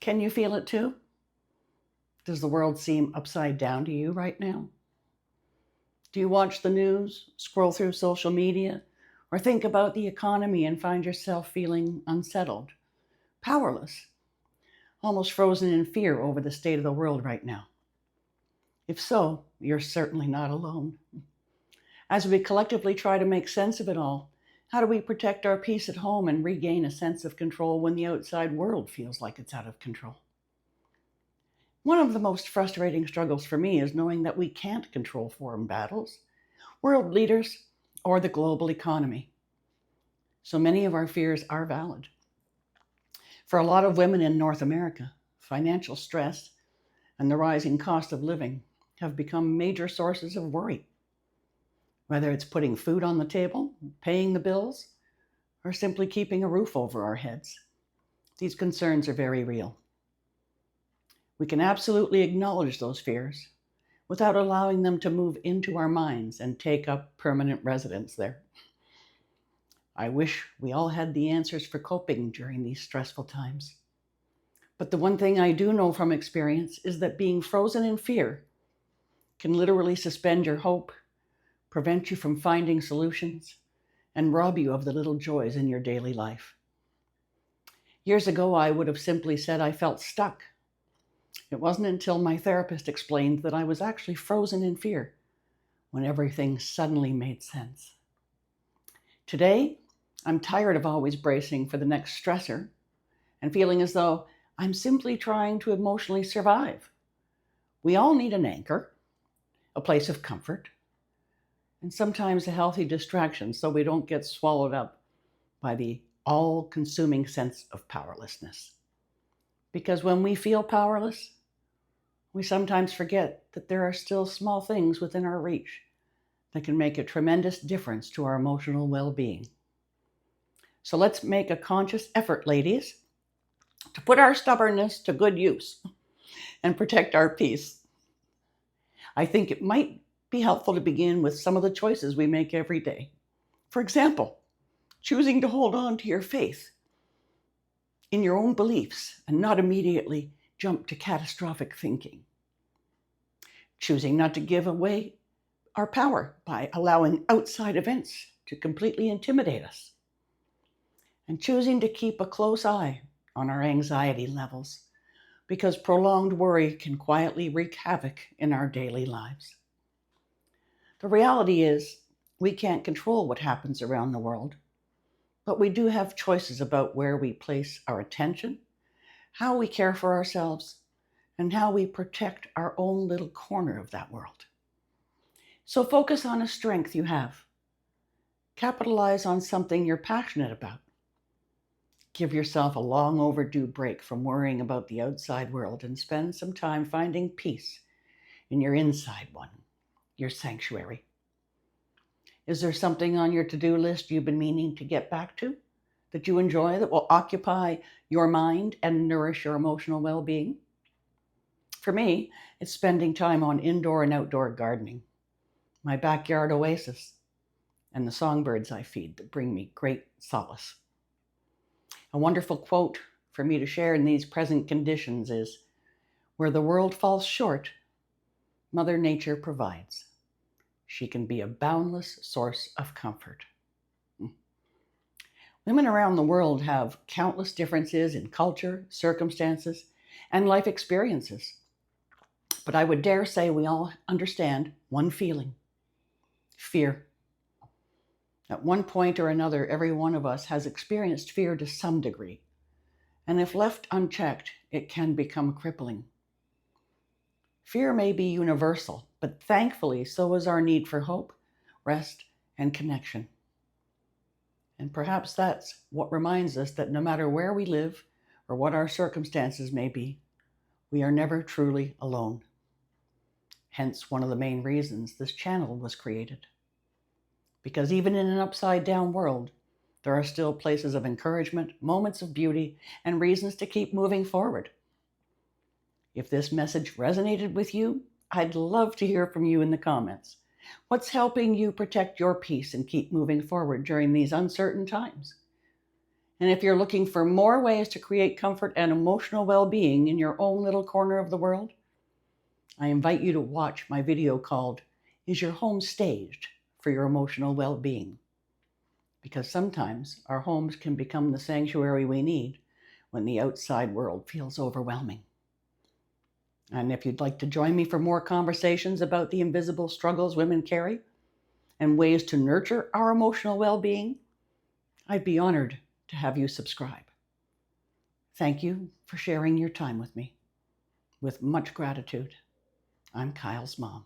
Can you feel it too? Does the world seem upside down to you right now? Do you watch the news, scroll through social media, or think about the economy and find yourself feeling unsettled, powerless, almost frozen in fear over the state of the world right now? If so, you're certainly not alone. As we collectively try to make sense of it all, how do we protect our peace at home and regain a sense of control when the outside world feels like it's out of control? One of the most frustrating struggles for me is knowing that we can't control foreign battles, world leaders, or the global economy. So many of our fears are valid. For a lot of women in North America, financial stress and the rising cost of living have become major sources of worry. Whether it's putting food on the table, paying the bills, or simply keeping a roof over our heads, these concerns are very real. We can absolutely acknowledge those fears without allowing them to move into our minds and take up permanent residence there. I wish we all had the answers for coping during these stressful times. But the one thing I do know from experience is that being frozen in fear can literally suspend your hope, prevent you from finding solutions, and rob you of the little joys in your daily life. Years ago, I would have simply said I felt stuck. It wasn't until my therapist explained that I was actually frozen in fear when everything suddenly made sense. Today, I'm tired of always bracing for the next stressor and feeling as though I'm simply trying to emotionally survive. We all need an anchor, a place of comfort, and sometimes a healthy distraction so we don't get swallowed up by the all-consuming sense of powerlessness. Because when we feel powerless, we sometimes forget that there are still small things within our reach that can make a tremendous difference to our emotional well-being. So let's make a conscious effort, ladies, to put our stubbornness to good use and protect our peace. I think it might be helpful to begin with some of the choices we make every day. For example, choosing to hold on to your faith in your own beliefs and not immediately jump to catastrophic thinking. Choosing not to give away our power by allowing outside events to completely intimidate us. And choosing to keep a close eye on our anxiety levels, because prolonged worry can quietly wreak havoc in our daily lives. The reality is, we can't control what happens around the world, but we do have choices about where we place our attention, how we care for ourselves, and how we protect our own little corner of that world. So focus on a strength you have. Capitalize on something you're passionate about. Give yourself a long overdue break from worrying about the outside world and spend some time finding peace in your inside one, your sanctuary. Is there something on your to-do list you've been meaning to get back to that you enjoy, that will occupy your mind and nourish your emotional well-being? For me, it's spending time on indoor and outdoor gardening, my backyard oasis, and the songbirds I feed that bring me great solace. A wonderful quote for me to share in these present conditions is, "Where the world falls short, Mother Nature provides. She can be a boundless source of comfort." Women around the world have countless differences in culture, circumstances, and life experiences. But I would dare say we all understand one feeling: fear. At one point or another, every one of us has experienced fear to some degree. And if left unchecked, it can become crippling. Fear may be universal, but thankfully, so is our need for hope, rest, and connection. And perhaps that's what reminds us that no matter where we live or what our circumstances may be, we are never truly alone. Hence, one of the main reasons this channel was created. Because even in an upside-down world, there are still places of encouragement, moments of beauty, and reasons to keep moving forward. If this message resonated with you, I'd love to hear from you in the comments. What's helping you protect your peace and keep moving forward during these uncertain times? And if you're looking for more ways to create comfort and emotional well-being in your own little corner of the world, I invite you to watch my video called, Is Your Home Staged for Your Emotional Well-Being? Because sometimes our homes can become the sanctuary we need when the outside world feels overwhelming. And if you'd like to join me for more conversations about the invisible struggles women carry and ways to nurture our emotional well-being, I'd be honored to have you subscribe. Thank you for sharing your time with me. With much gratitude, I'm Kyle's mom.